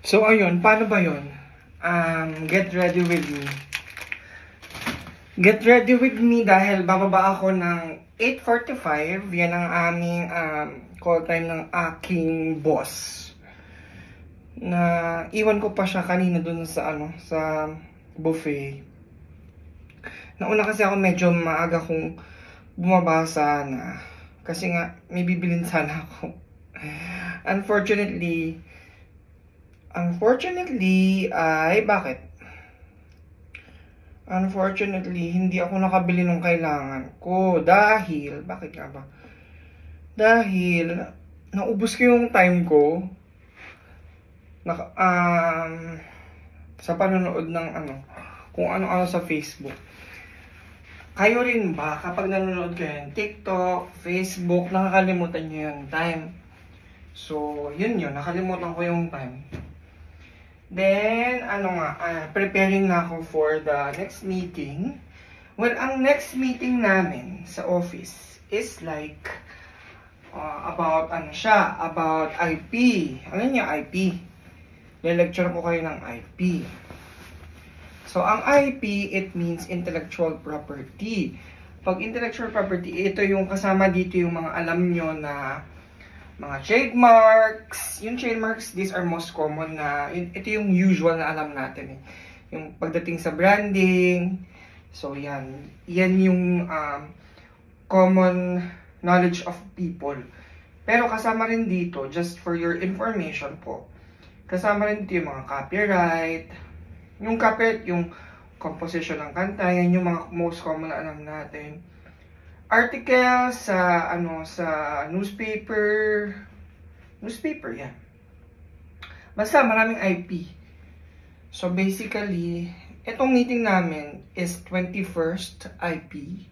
So, ayun, paano ba yun? Get ready with me. Get ready with me dahil bababa ako ng 8:45. Yan ang aming call time ng aking boss. Na iwan ko pa siya kanina dun sa sa buffet. Nauna kasi ako medyo maaga kong bumaba sana. Kasi nga may bibilin sana ako. Unfortunately ay bakit? Unfortunately, hindi ako nakabili ng kailangan ko dahil, bakit nga ba? Dahil, naubos ko yung time ko sa panonood ng kung ano-ano sa Facebook. Kayo rin ba, kapag nanonood kayo ng TikTok, Facebook, nakakalimutan nyo yung time? So, yun, nakalimutan ko yung time. Then, preparing na ako for the next meeting. Well, ang next meeting namin sa office is like, about IP. Ano yung IP? Le-lecture ko kayo ng IP. So, ang IP, it means intellectual property. Pag intellectual property, ito yung kasama dito yung mga alam nyo na mga trademarks. Yung trademarks, these are most common na, ito yung usual na alam natin eh. Yung pagdating sa branding. So yan yung common knowledge of people. Pero kasama rin dito, just for your information po, kasama rin dito yung mga copyright. Yung copyright, yung composition ng kanta, yan yung mga most common na alam natin. Article sa sa newspaper yan. Basta maraming IP. So basically, itong meeting namin is 21st IP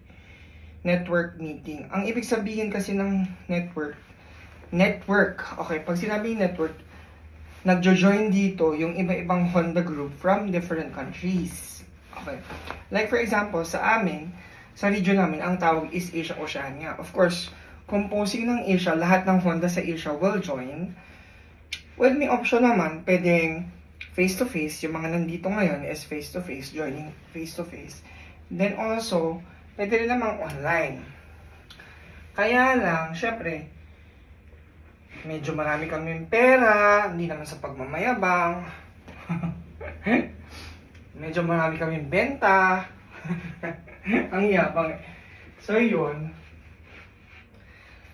network meeting. Ang ibig sabihin kasi ng network. Okay, pag sinabing network, nagjo-join dito yung iba-ibang Honda group from different countries. Okay. Like for example, sa amin, sa region namin, ang tawag is Asia Oceania. Of course, composing ng Asia, lahat ng Honda sa Asia will join. Well, may option naman, pwedeng face-to-face. Yung mga nandito ngayon is face-to-face, joining face-to-face. Then also, pwede rin namang online. Kaya lang, syempre, medyo marami kaming pera, hindi naman sa pagmamayabang. Medyo marami kaming benta. Ang yabang. So yun.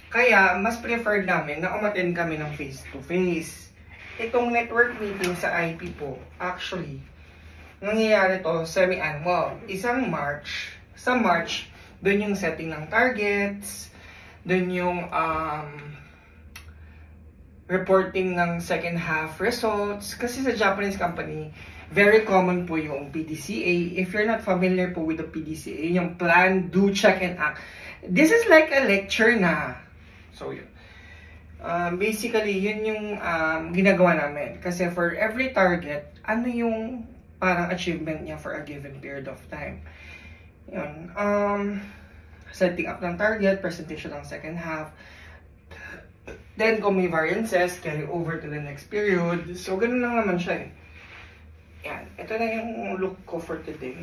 Kaya mas preferred namin na umattend kami ng face-to-face. Itong network meeting sa IP po, actually, nangyayari to semi-annual. Sa March, dun yung setting ng targets, dun yung reporting ng second half results. Kasi sa Japanese company, very common po yung PDCA. If you're not familiar po with the PDCA, yung plan, do, check, and act. This is like a lecture na. So, yun. Basically, yun yung ginagawa namin. Kasi for every target, ano yung parang achievement niya for a given period of time. Yun. Setting up ng target, presentation ng second half. Then, kung may variances, carry over to the next period. So, ganun lang naman siya eh. Yan. Ito na yung look ko for today.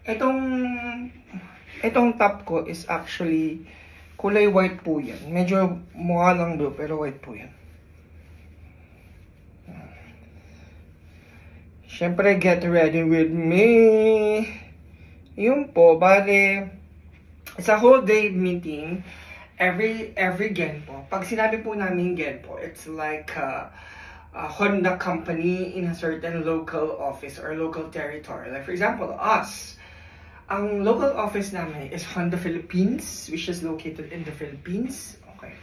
Itong top ko is actually kulay white po yan. Medyo mukha lang blue pero white po yan. Siyempre, get ready with me. Yun po, bale, sa whole day meeting, every Genpo. Pag sinabi po namin Genpo, it's like a Honda company in a certain local office or local territory. Like for example, us. Ang local office namin is Honda Philippines, which is located in the Philippines. Okay.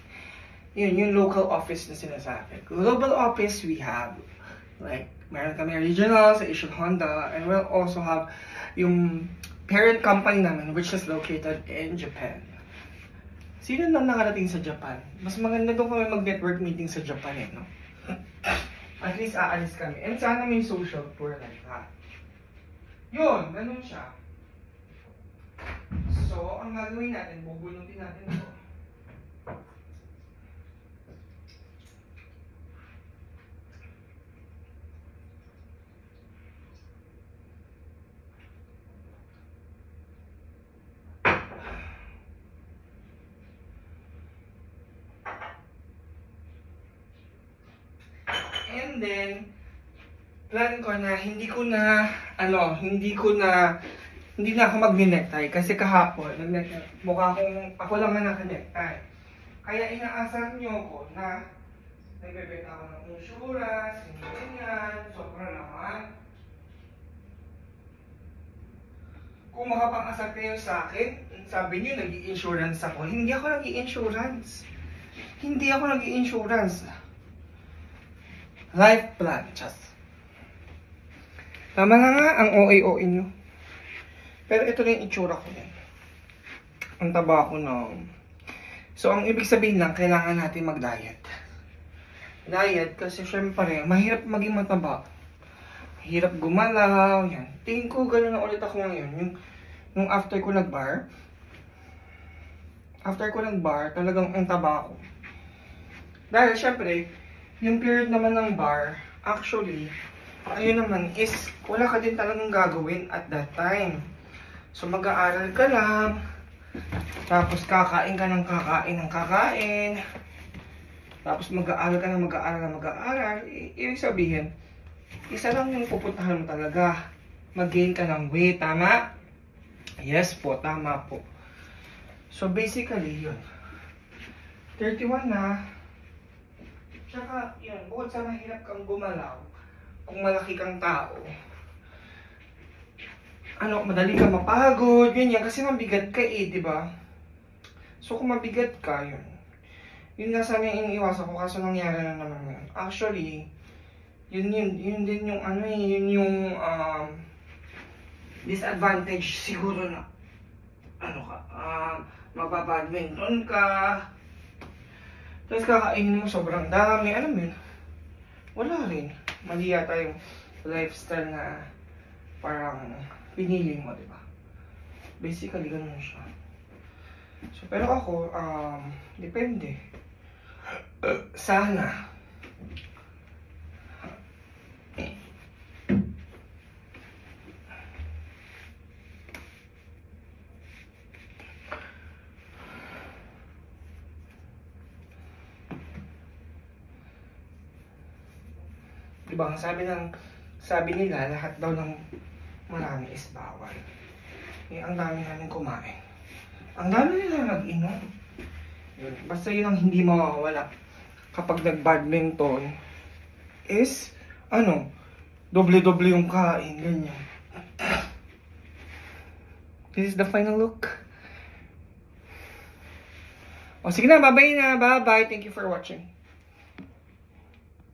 Yun, yung local office na sinasabi. Global office, we have, like, meron kami regional sa Asian Honda, and we'll also have yung parent company namin, which is located in Japan. Sino na nakarating sa Japan? Mas maganda doon kami mag-network meeting sa Japan eh, no? At least aalis kami. And sana may social tour like that. Yun, ganun siya. So, ang gagawin natin, bubunutin natin ito. And then, plan ko na hindi na ako mag-necktie kasi kahapon, mukha ako lang na naka-necktie. Kaya inaasar niyo ko na nagbebenta ako ng insurance, ganyan, sobra naman. Kung makapang-asar kayo sa akin, sabi niyo nag-i-insurance ako. Hindi ako nag-i-insurance. Life plan, just. Tama na nga ang OA-OA niyo. Pero ito na yung itsura ko yan. Ang taba ko na. So, ang ibig sabihin lang, kailangan natin mag-diet. Diet kasi syempre, mahirap maging mataba. Hirap gumalaw, yan. Tingin ko gano'n na ulit ako ngayon. Yung after ko nag-bar, talagang ang taba ko. Dahil syempre, yung period naman ng bar, actually, ayun naman is, wala ka din talagang gagawin at that time. So mag-aaral ka lang, tapos kakain ka ng kakain, tapos mag-aaral ka ng mag-aaral. Ibig sabihin, isa lang yung pupuntahan mo talaga. Mag-gain ka ng weight, tama? Yes po, tama po. So basically, yun. 31 na. Tsaka, yun, bukod sa mahirap kang gumalaw, kung malaki kang tao, madali kang mapagod, ganyan, kasi mabigat ka di ba? So kung mabigat ka, yun nga sana yung iniiwasan ko, kaso nangyari na naman yun. Actually, yun din yung disadvantage siguro na magbabadminton ka, tapos kakainin mo sobrang dami, alam mo yun, wala rin. Mali yata yung lifestyle na parang pinili mo, di ba? Basically, ganun siya. So, pero ako, depende. Sana. Diba, sabi nila, lahat daw ng marami is bawal. Ang dami namin kumain. Ang dami nila nag-inom. Basta yun ang hindi mawawala kapag nag-badminton is, doble-doble yung kain, ganyan. This is the final look. O sige na, bye-bye na. Bye-bye. Thank you for watching.